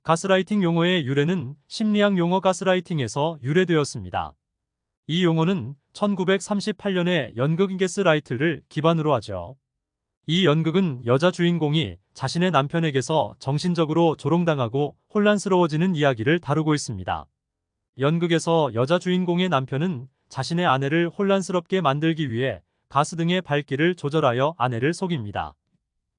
가스라이팅 용어의 유래는 심리학 용어 가스라이팅에서 유래되었습니다. 이 용어는 1938년에 연극 가스라이트를 기반으로 하죠. 이 연극은 여자 주인공이 자신의 남편에게서 정신적으로 조롱당하고 혼란스러워지는 이야기를 다루고 있습니다. 연극에서 여자 주인공의 남편은 자신의 아내를 혼란스럽게 만들기 위해 가스 등의 밝기를 조절하여 아내를 속입니다.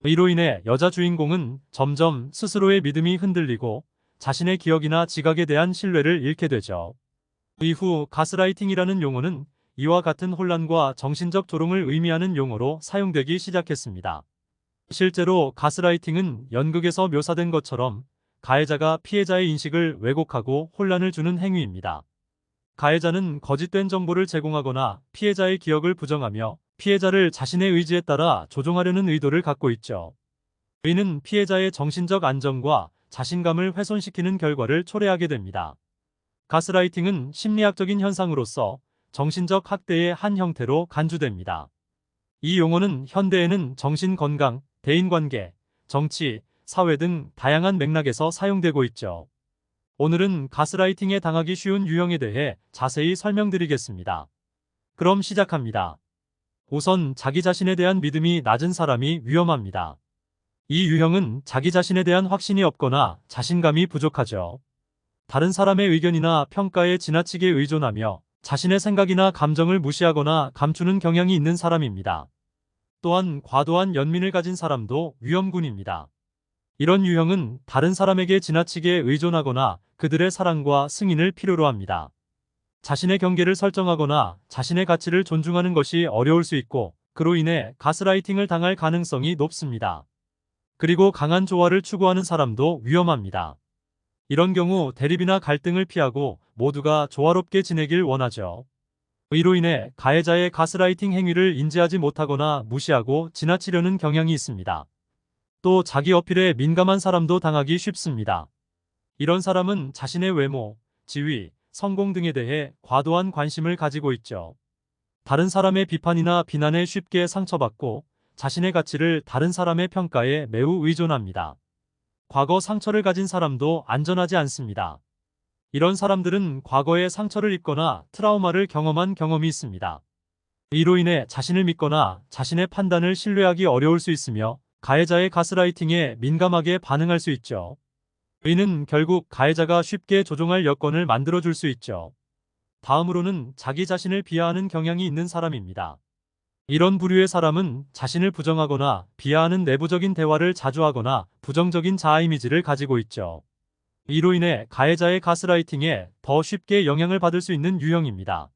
이로 인해 여자 주인공은 점점 스스로의 믿음이 흔들리고 자신의 기억이나 지각에 대한 신뢰를 잃게 되죠. 이후 가스라이팅이라는 용어는 이와 같은 혼란과 정신적 조롱을 의미하는 용어로 사용되기 시작했습니다. 실제로 가스라이팅은 연극에서 묘사된 것처럼 가해자가 피해자의 인식을 왜곡하고 혼란을 주는 행위입니다. 가해자는 거짓된 정보를 제공하거나 피해자의 기억을 부정하며 피해자를 자신의 의지에 따라 조종하려는 의도를 갖고 있죠. 이는 피해자의 정신적 안정과 자신감을 훼손시키는 결과를 초래하게 됩니다. 가스라이팅은 심리학적인 현상으로서 정신적 학대의 한 형태로 간주됩니다. 이 용어는 현대에는 정신건강, 대인관계, 정치, 사회 등 다양한 맥락에서 사용되고 있죠. 오늘은 가스라이팅에 당하기 쉬운 유형에 대해 자세히 설명드리겠습니다. 그럼 시작합니다. 우선 자기 자신에 대한 믿음이 낮은 사람이 위험합니다. 이 유형은 자기 자신에 대한 확신이 없거나 자신감이 부족하죠. 다른 사람의 의견이나 평가에 지나치게 의존하며 자신의 생각이나 감정을 무시하거나 감추는 경향이 있는 사람입니다. 또한 과도한 연민을 가진 사람도 위험군입니다. 이런 유형은 다른 사람에게 지나치게 의존하거나 그들의 사랑과 승인을 필요로 합니다. 자신의 경계를 설정하거나 자신의 가치를 존중하는 것이 어려울 수 있고 그로 인해 가스라이팅을 당할 가능성이 높습니다. 그리고 강한 조화를 추구하는 사람도 위험합니다. 이런 경우 대립이나 갈등을 피하고 모두가 조화롭게 지내길 원하죠. 이로 인해 가해자의 가스라이팅 행위를 인지하지 못하거나 무시하고 지나치려는 경향이 있습니다. 또 자기 어필에 민감한 사람도 당하기 쉽습니다. 이런 사람은 자신의 외모, 지위, 성공 등에 대해 과도한 관심을 가지고 있죠. 다른 사람의 비판이나 비난에 쉽게 상처받고 자신의 가치를 다른 사람의 평가에 매우 의존합니다. 과거 상처를 가진 사람도 안전하지 않습니다. 이런 사람들은 과거에 상처를 입거나 트라우마를 경험한 경험이 있습니다. 이로 인해 자신을 믿거나 자신의 판단을 신뢰하기 어려울 수 있으며 가해자의 가스라이팅에 민감하게 반응할 수 있죠. 이는 결국 가해자가 쉽게 조종할 여건을 만들어줄 수 있죠. 다음으로는 자기 자신을 비하하는 경향이 있는 사람입니다. 이런 부류의 사람은 자신을 부정하거나 비하하는 내부적인 대화를 자주 하거나 부정적인 자아 이미지를 가지고 있죠. 이로 인해 가해자의 가스라이팅에 더 쉽게 영향을 받을 수 있는 유형입니다.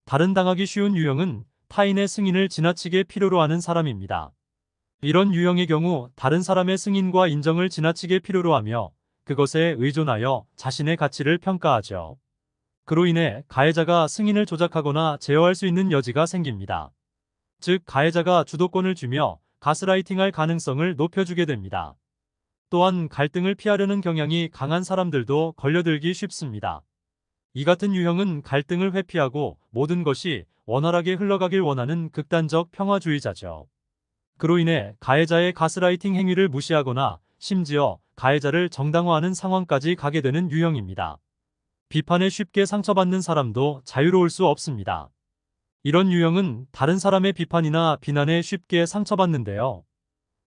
다른 당하기 쉬운 유형은 타인의 승인을 지나치게 필요로 하는 사람입니다. 이런 유형의 경우 다른 사람의 승인과 인정을 지나치게 필요로 하며 그것에 의존하여 자신의 가치를 평가하죠. 그로 인해 가해자가 승인을 조작하거나 제어할 수 있는 여지가 생깁니다. 즉 가해자가 주도권을 주며 가스라이팅할 가능성을 높여주게 됩니다. 또한 갈등을 피하려는 경향이 강한 사람들도 걸려들기 쉽습니다. 이 같은 유형은 갈등을 회피하고 모든 것이 원활하게 흘러가길 원하는 극단적 평화주의자죠. 그로 인해 가해자의 가스라이팅 행위를 무시하거나 심지어 가해자를 정당화하는 상황까지 가게 되는 유형입니다. 비판에 쉽게 상처받는 사람도 자유로울 수 없습니다. 이런 유형은 다른 사람의 비판이나 비난에 쉽게 상처받는데요.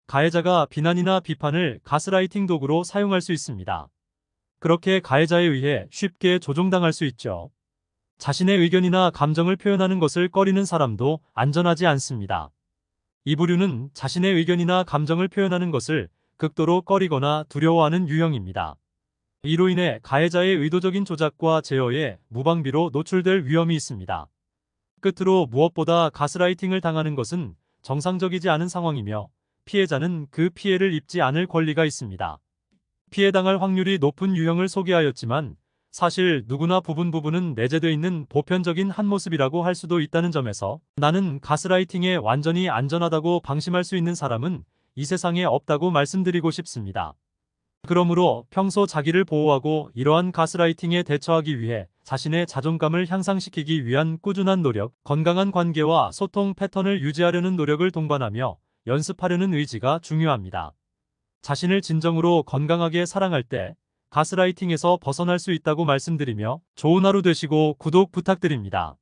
가해자가 비난이나 비판을 가스라이팅 도구로 사용할 수 있습니다. 그렇게 가해자에 의해 쉽게 조종당할 수 있죠. 자신의 의견이나 감정을 표현하는 것을 꺼리는 사람도 안전하지 않습니다. 이 부류는 자신의 의견이나 감정을 표현하는 것을 극도로 꺼리거나 두려워하는 유형입니다. 이로 인해 가해자의 의도적인 조작과 제어에 무방비로 노출될 위험이 있습니다. 끝으로 무엇보다 가스라이팅을 당하는 것은 정상적이지 않은 상황이며 피해자는 그 피해를 입지 않을 권리가 있습니다. 피해당할 확률이 높은 유형을 소개하였지만 사실 누구나 부분은 내재되어 있는 보편적인 한 모습이라고 할 수도 있다는 점에서 나는 가스라이팅에 완전히 안전하다고 방심할 수 있는 사람은 이 세상에 없다고 말씀드리고 싶습니다. 그러므로 평소 자기를 보호하고 이러한 가스라이팅에 대처하기 위해 자신의 자존감을 향상시키기 위한 꾸준한 노력, 건강한 관계와 소통 패턴을 유지하려는 노력을 동반하며 연습하려는 의지가 중요합니다. 자신을 진정으로 건강하게 사랑할 때 가스라이팅에서 벗어날 수 있다고 말씀드리며 좋은 하루 되시고 구독 부탁드립니다.